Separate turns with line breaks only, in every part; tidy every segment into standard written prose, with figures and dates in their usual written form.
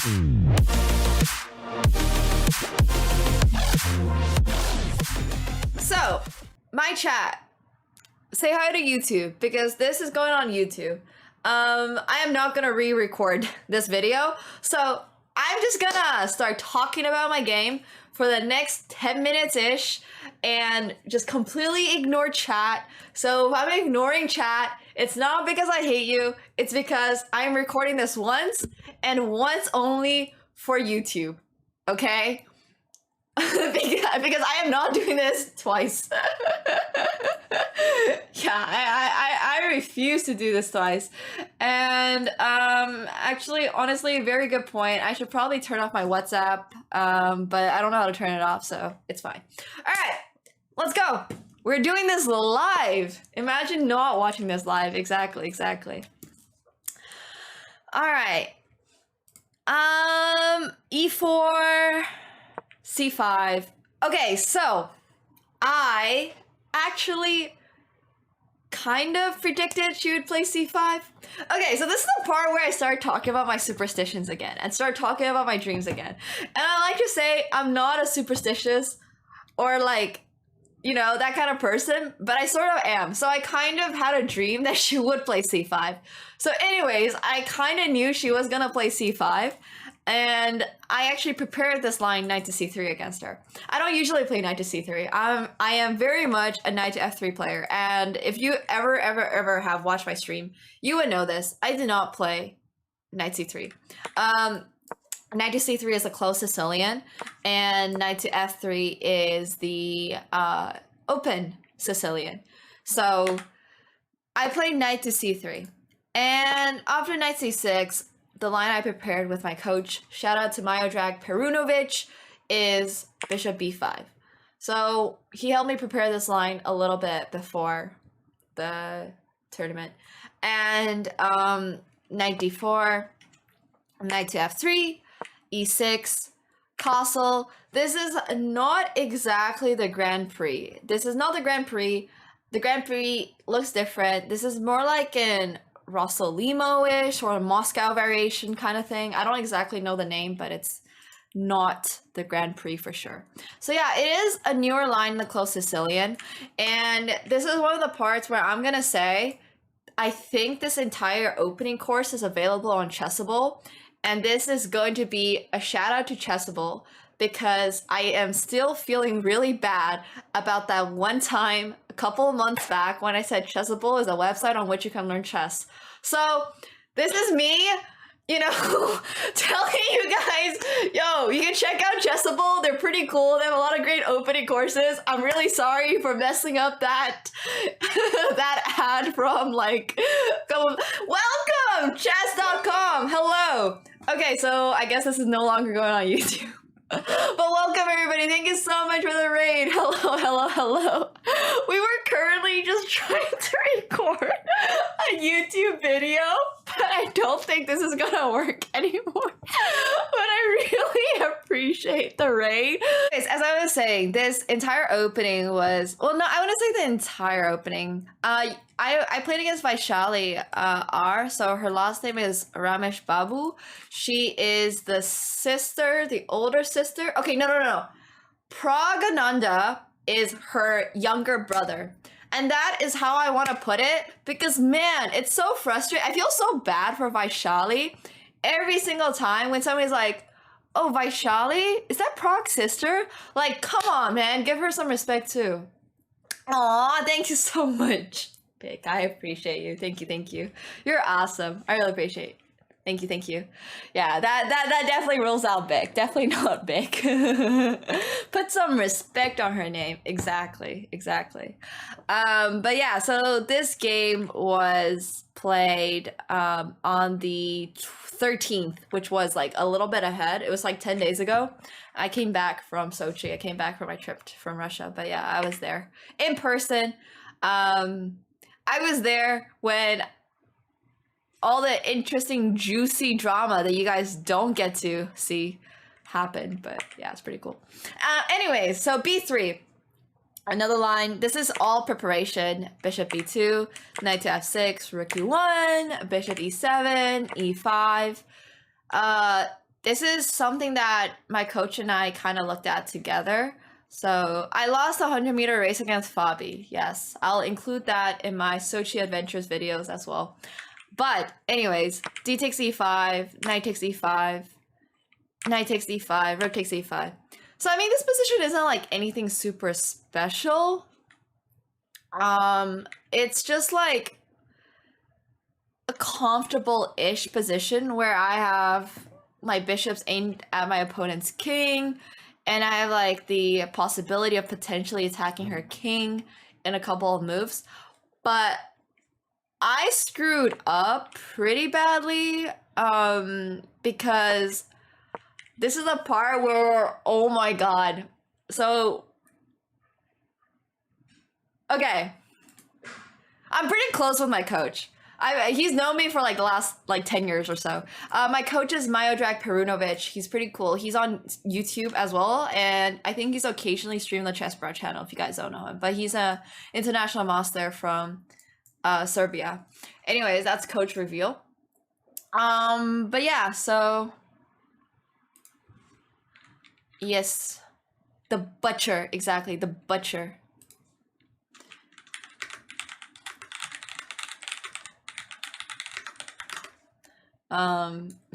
So, my chat, say hi to YouTube because this is going on YouTube. I am not gonna re-record this video, so I'm just gonna start talking about my game for the next 10 minutes-ish and just completely ignore chat. So if I'm ignoring chat, it's not because I hate you, it's because I'm recording this once and once only for YouTube, okay? because I am not doing this twice. Yeah, I refuse to do this twice. And actually, honestly, very good point. I should probably turn off my WhatsApp, but I don't know how to turn it off, so it's fine. All right, let's go. We're doing this live. Imagine not watching this live. Exactly. All right. E4, C5. Okay, so I actually kind of predicted she would play C5. Okay, so this is the part where I start talking about my superstitions again and start talking about my dreams again. And I like to say I'm not a superstitious or like, you know, that kind of person, but I sort of am. So I kind of had a dream that she would play C5. So anyways, I kind of knew she was gonna play C5. And I actually prepared this line knight to c3 against her. I don't usually play knight to c3. I am very much a knight to f3 player. And if you ever have watched my stream, you would know this. I did not play knight c3. Knight to c3 is a closed Sicilian, and knight to f3 is the open Sicilian. So I played knight to c3. And after knight c6, the line I prepared with my coach, shout out to Miodrag Perunovic, is bishop b5. So he helped me prepare this line a little bit before the tournament. And knight d4, knight to f3, e6, castle. This is not exactly the Grand Prix. This is not the Grand Prix. The Grand Prix looks different. This is more like an Rossolimo-ish or a Moscow variation kind of thing. I don't exactly know the name, but it's not the Grand Prix for sure. So yeah, it is a newer line in the closed Sicilian. And this is one of the parts where I'm going to say, I think this entire opening course is available on Chessable. And this is going to be a shout out to Chessable because I am still feeling really bad about that one time a couple of months back when I said Chessable is a website on which you can learn chess. So this is me, you know, telling you guys, yo, you can check out Chessable. They're pretty cool. They have a lot of great opening courses. I'm really sorry for messing up that that ad from like, welcome, chess.com. Hello. Okay, so I guess this is no longer going on YouTube. But welcome everybody, thank you so much for the raid. Hello. We were currently just trying to record a YouTube video, but I don't think this is gonna work anymore. But I really appreciate the raid. As I was saying, this entire opening was, well, no, I want to say the entire opening. I played against Vaishali R, so her last name is Ramesh Babu. She is the sister, the older sister. Okay, no. Pragananda is her younger brother. And that is how I want to put it, because man, it's so frustrating. I feel so bad for Vaishali every single time when somebody's like, oh, Vaishali? Is that Prag's sister? Like, come on, man, give her some respect too. Aw, thank you so much. Big, I appreciate you. Thank you. You're awesome. I really appreciate it. Thank you. Yeah, that definitely rules out Big. Definitely not Big. Put some respect on her name. Exactly. But yeah, so this game was played on the 13th, which was like a little bit ahead. It was like 10 days ago. I came back from Sochi. I came back from my trip from Russia. But yeah, I was there in person. I was there when all the interesting, juicy drama that you guys don't get to see happen. But yeah, it's pretty cool. Anyways, so b3. Another line. This is all preparation. Bishop b2, knight to f6, rook e1, bishop e7, e5. this is something that my coach and I kind of looked at together. So I lost a 100-meter race against Fabi. Yes, I'll include that in my Sochi Adventures videos as well. But anyways, d takes e5, knight takes e5, knight takes e5, rook takes e5. So I mean, this position isn't like anything super special. It's just like a comfortable-ish position where I have my bishops aimed at my opponent's king, and I have like the possibility of potentially attacking her king in a couple of moves. But I screwed up pretty badly because this is the part where, oh my god. So, okay. I'm pretty close with my coach. He's known me for like the last like 10 years or so. My coach is Miodrag Perunovic. He's pretty cool. He's on YouTube as well, and I think he's occasionally streaming the Chessbrad channel if you guys don't know him. But he's a international master from Serbia. Anyways, that's coach reveal. But yeah, so yes, the butcher, exactly, the butcher.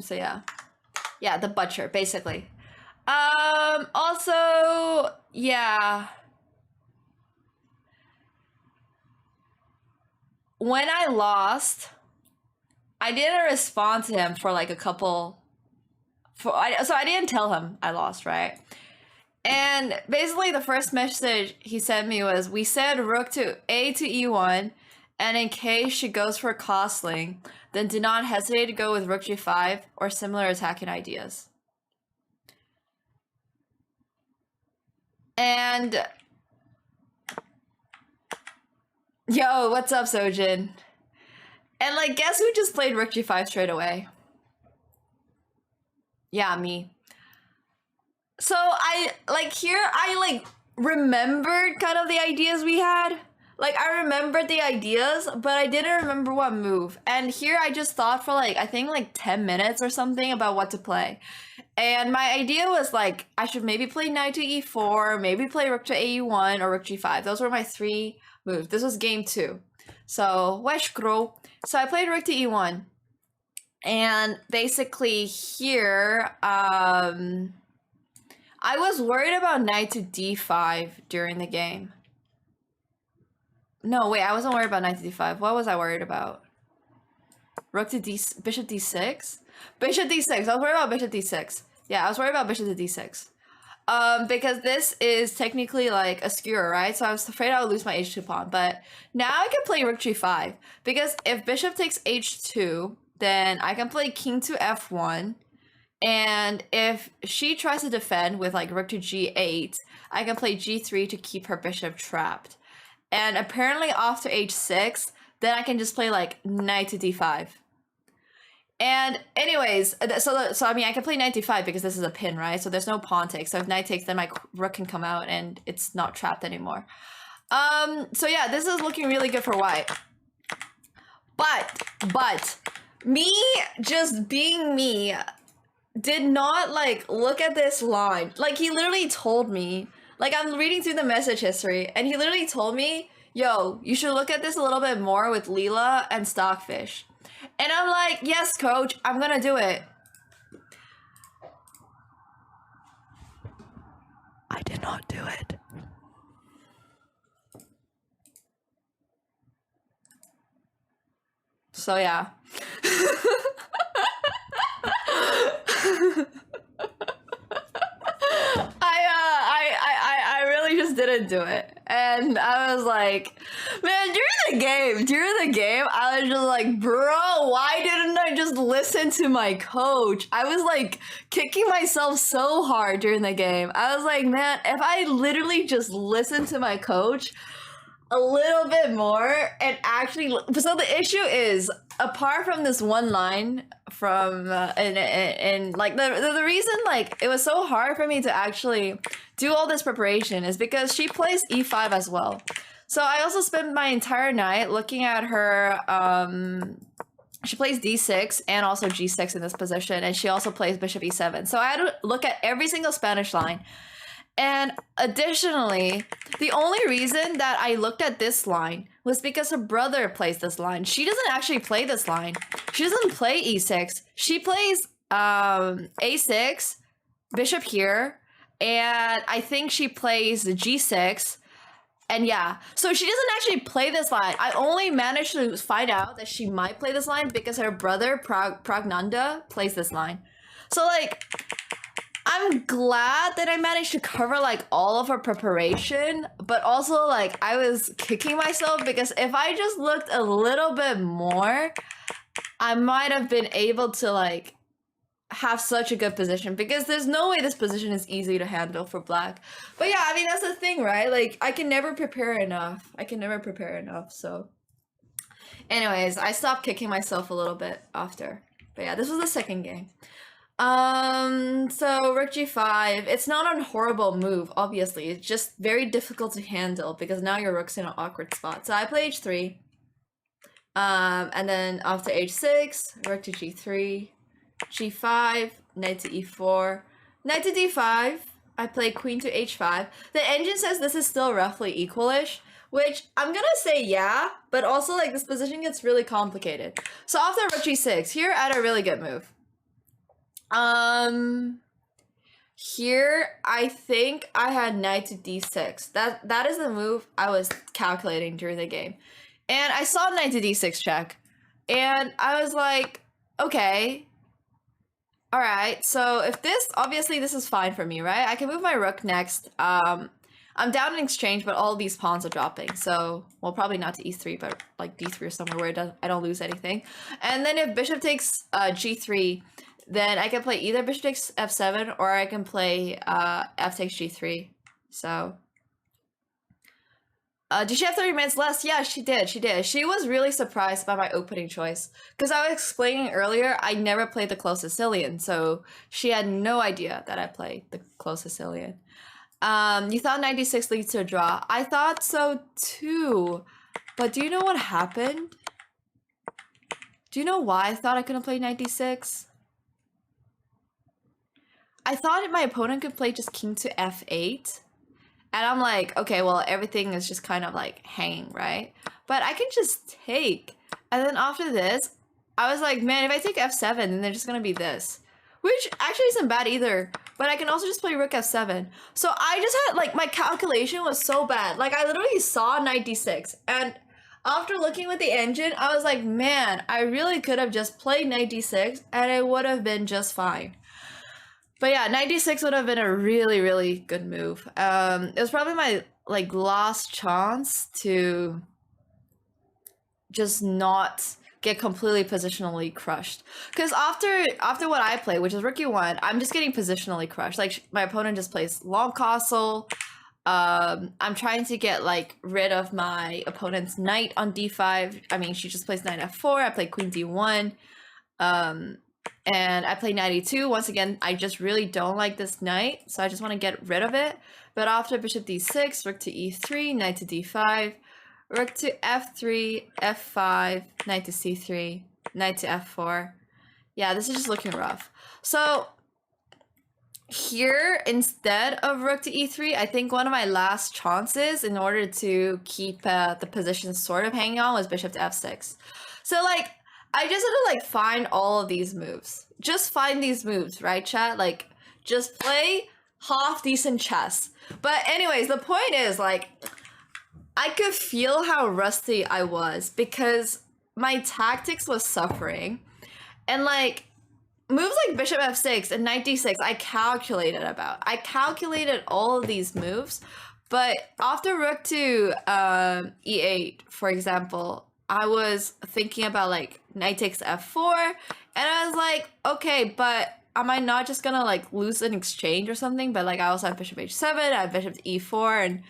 So yeah, the butcher basically. Also, yeah, when I lost, I didn't respond to him for like a couple. So I didn't tell him I lost, right? And basically, the first message he sent me was, "We said rook to a to e1, and in case she goes for castling, then do not hesitate to go with rook g5 or similar attacking ideas." And yo, what's up, Sojin? And like, guess who just played rook g5 straight away? Yeah, me. So I remembered kind of the ideas we had. Like, I remembered the ideas, but I didn't remember what move. And here I just thought for like, I think like 10 minutes or something about what to play. And my idea was like, I should maybe play knight to e4, maybe play rook to au1 or rook g5. Those were my 3 moves. This was game 2. So, Weshkro. So I played rook to e1. And basically here, I was worried about knight to d5 during the game. No, wait, I wasn't worried about knight to d5. What was I worried about? Rook to bishop d6? Bishop d6. I was worried about bishop d6. Yeah, I was worried about bishop to d6. Because this is technically like a skewer, right? So I was afraid I would lose my h2 pawn. But now I can play rook g5. Because if bishop takes h2, then I can play king to f1. And if she tries to defend with like rook to g8, I can play g3 to keep her bishop trapped. And apparently after h6, then I can just play like knight to d5. And anyways, so I mean, I can play knight d5 because this is a pin, right? So there's no pawn take. So if knight takes, then my rook can come out and it's not trapped anymore. So yeah, this is looking really good for white. But me just being me did not like look at this line. Like, he literally told me, like, I'm reading through the message history and he literally told me, yo, you should look at this a little bit more with Leela and Stockfish. And I'm like, yes, coach, I'm gonna do it. I did not do it. So yeah. I really just didn't do it. And I was like, man, during the game, I was just like, bro, why didn't I just listen to my coach? I was like kicking myself so hard during the game. I was like, man, if I literally just listened to my coach a little bit more and actually, so the issue is, apart from this one line from and like the reason like it was so hard for me to actually do all this preparation is because she plays e5 as well. So I also spent my entire night looking at her she plays d6 and also g6 in this position, and she also plays bishop e7. So I had to look at every single Spanish line. And additionally, the only reason that I looked at this line was because her brother plays this line. She doesn't actually play this line. She doesn't play e6. She plays a6, bishop here, and I think she plays the g6. And yeah, so she doesn't actually play this line. I only managed to find out that she might play this line because her brother, Pragnanda, plays this line. So like, I'm glad that I managed to cover like all of her preparation, but also like I was kicking myself because if I just looked a little bit more, I might have been able to like have such a good position, because there's no way this position is easy to handle for black. But yeah, I mean, that's the thing, right? Like, I can never prepare enough. So anyways, I stopped kicking myself a little bit after. But yeah, this was the second game. So rook g5, it's not a horrible move, obviously. It's just very difficult to handle because now your rook's in an awkward spot. So I play h3. And then after h6, rook to g3, g5, knight to e4, knight to d5. I play queen to h5. The engine says this is still roughly equalish, which I'm gonna say yeah, but also like this position gets really complicated. So after rook g6, here I had a really good move. Here I think I had knight to d6. That is the move I was calculating during the game. And I saw knight to d6 check, and I was like, okay, all right, so if this, obviously this is fine for me, right? I can move my rook next. I'm down in exchange, but all these pawns are dropping. So, well, probably not to e3, but like d3 or somewhere where I don't lose anything. And then if bishop takes g3, then I can play either bishop takes f7 or I can play f takes g3. So, did she have 30 minutes less? Yeah, she did. She was really surprised by my opening choice. Because I was explaining earlier, I never played the close Sicilian. So she had no idea that I played the close Sicilian. You thought 96 leads to a draw. I thought so too. But do you know what happened? Do you know why I thought I couldn't play 96? I thought my opponent could play just king to f8. And I'm like, okay, well, everything is just kind of like hanging, right? But I can just take. And then after this, I was like, man, if I take f7, then they're just going to be this. Which actually isn't bad either. But I can also just play rook f7. So I just had, like, my calculation was so bad. Like, I literally saw knight d6. And after looking with the engine, I was like, man, I really could have just played knight d6 and it would have been just fine. But yeah, knight d6 would have been a really, really good move. It was probably my like last chance to just not get completely positionally crushed. Because after what I play, which is rook e1, I'm just getting positionally crushed. Like my opponent just plays long castle. I'm trying to get like rid of my opponent's knight on d5. I mean, she just plays knight f4. I play queen d1. And I play knight e2. Once again, I just really don't like this knight, so I just want to get rid of it. But after bishop d6, rook to e3, knight to d5, rook to f3, f5, knight to c3, knight to f4. Yeah, this is just looking rough. So here, instead of rook to e3, I think one of my last chances in order to keep the position sort of hanging on was bishop to f6. So like, I just had to like find all of these moves. Just find these moves, right, chat? Like, just play half decent chess. But anyways, the point is like, I could feel how rusty I was because my tactics was suffering. And like, moves like bishop f6 and knight d6, I calculated all of these moves. But after rook to e8, for example, I was thinking about like knight takes f4, and I was like, okay, but am I not just gonna like lose an exchange or something? But like I also have bishop h7, I have bishop to e4,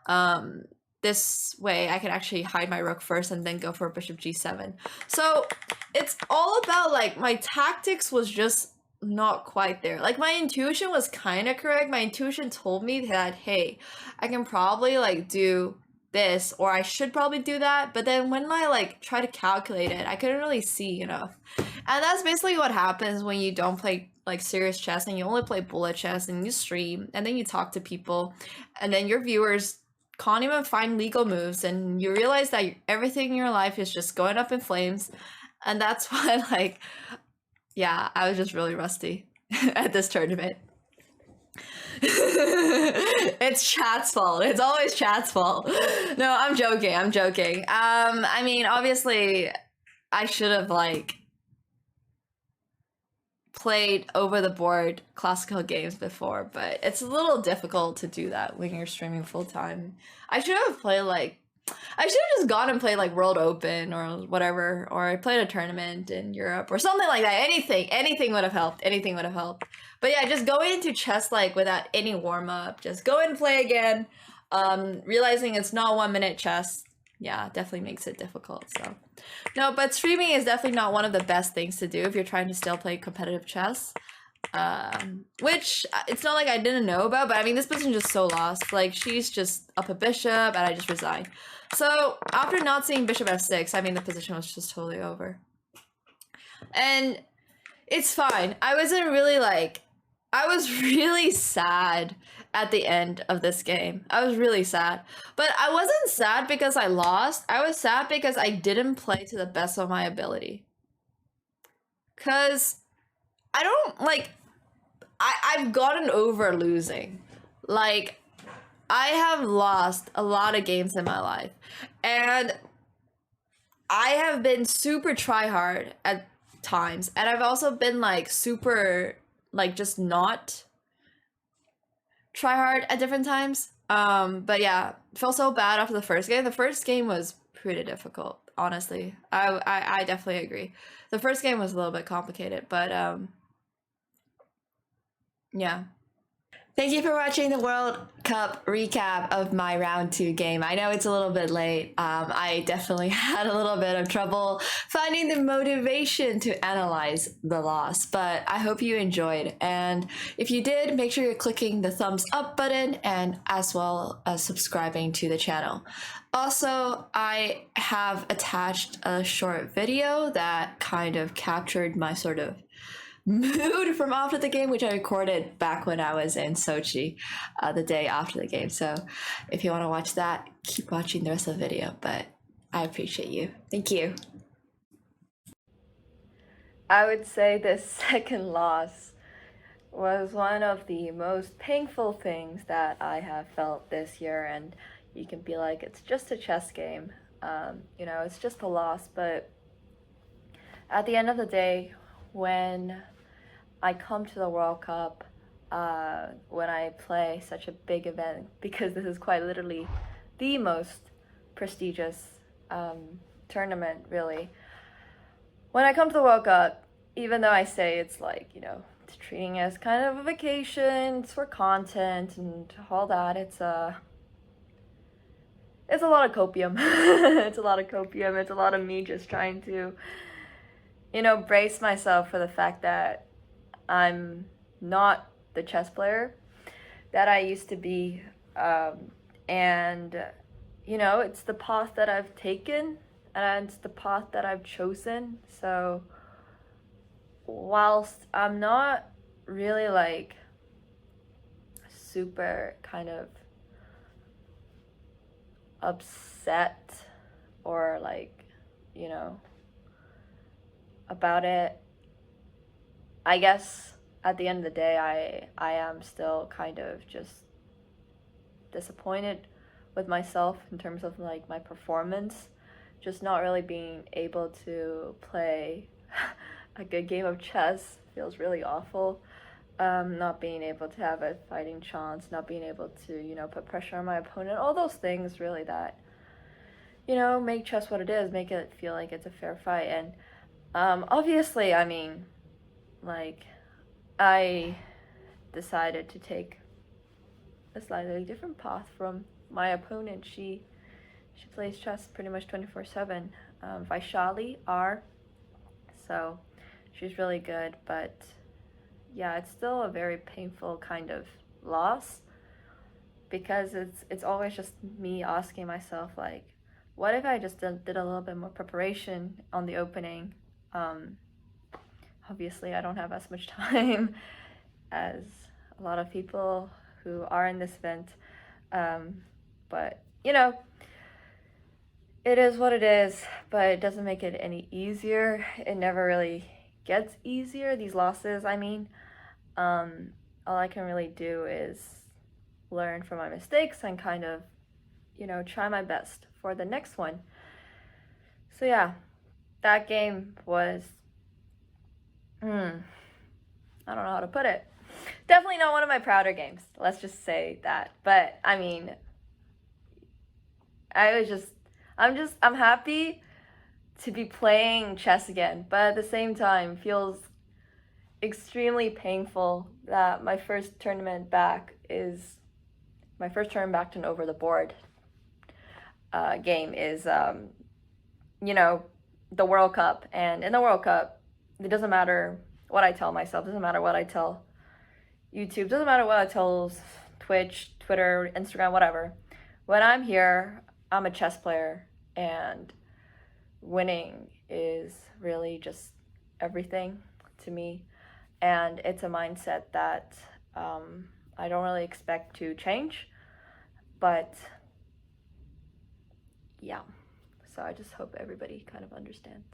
and this way I can actually hide my rook first and then go for bishop g7. So it's all about like my tactics was just not quite there. Like my intuition was kind of correct. My intuition told me that, hey, I can probably like do this, or I should probably do that. But then when I like try to calculate it, I couldn't really see enough. And that's basically what happens when you don't play like serious chess and you only play bullet chess and you stream and then you talk to people and then your viewers can't even find legal moves and you realize that everything in your life is just going up in flames. And that's why, like, yeah, I was just really rusty at this tournament. It's chat's fault. It's always chat's fault. No, I'm joking. I mean, obviously, I should have, like, played over the board classical games before, but it's a little difficult to do that when you're streaming full time. I should have played, like, I should have just gone and played like World Open or whatever, or I played a tournament in Europe or something like that. Anything would have helped. Anything would have helped. But yeah, just going into chess like without any warm up, just go and play again. Realizing it's not 1 minute chess, yeah, definitely makes it difficult. So no, but streaming is definitely not one of the best things to do if you're trying to still play competitive chess. Which it's not like I didn't know about, but I mean this position just so lost. Like she's just up a bishop and I just resigned. So after not seeing bishop f6, I mean the position was just totally over. And it's fine. I was really sad at the end of this game. I was really sad. But I wasn't sad because I lost. I was sad because I didn't play to the best of my ability. Cause I don't like I've gotten over losing. Like I have lost a lot of games in my life. And I have been super try hard at times. And I've also been like super like just not try hard at different times. But yeah, felt so bad after the first game. The first game was pretty difficult, honestly. I definitely agree. The first game was a little bit complicated, but yeah. Thank you for watching the World Cup recap of my round 2 game. I know it's a little bit late. I definitely had a little bit of trouble finding the motivation to analyze the loss, but I hope you enjoyed. And if you did, make sure you're clicking the thumbs up button and as well as subscribing to the channel. Also, I have attached a short video that kind of captured my sort of mood from after the game, which I recorded back when I was in Sochi, the day after the game. So if you want to watch that, keep watching the rest of the video, but I appreciate you. Thank you. I would say this second loss was one of the most painful things that I have felt this year, and you can be like, it's just a chess game, you know, it's just a loss, but at the end of the day, when I come to the World Cup, when I play such a big event, because this is quite literally the most prestigious tournament, really. When I come to the World Cup, even though I say it's like, you know, it's treating it as kind of a vacation, it's for content and all that, it's a lot of copium. It's a lot of copium. It's a lot of me just trying to, you know, brace myself for the fact that I'm not the chess player that I used to be, and you know, it's the path that I've taken and it's the path that I've chosen. So whilst I'm not really like super kind of upset or like, you know, about it, I guess at the end of the day, I am still kind of just disappointed with myself in terms of like my performance, just not really being able to play a good game of chess feels really awful. Not being able to have a fighting chance, not being able to, you know, put pressure on my opponent, all those things really that, you know, make chess what it is, make it feel like it's a fair fight. And obviously, I mean, like, I decided to take a slightly different path from my opponent. She plays chess pretty much 24/7. Vaishali R. So she's really good, but yeah, it's still a very painful kind of loss.
because it's always just me asking myself like, what if I just did a little bit more preparation on the opening? Um, Obviously, I don't have as much time as a lot of people who are in this event, but you know, it is what it is. But it doesn't make it any easier. It never really gets easier. These losses, I mean, all I can really do is learn from my mistakes and kind of, try my best for the next one. So yeah, that game was, I don't know how to put it. Definitely not one of my prouder games. Let's just say that. But I mean, I'm happy to be playing chess again. But at the same time, feels extremely painful that my first tournament back is my first turn back to an over the board game is, the World Cup. And in the World Cup, it doesn't matter what I tell myself, doesn't matter what I tell YouTube, doesn't matter what I tell Twitch, Twitter, Instagram, whatever. When I'm here, I'm a chess player, and winning is really just everything to me. And it's a mindset that I don't really expect to change. But yeah, so I just hope everybody kind of understands.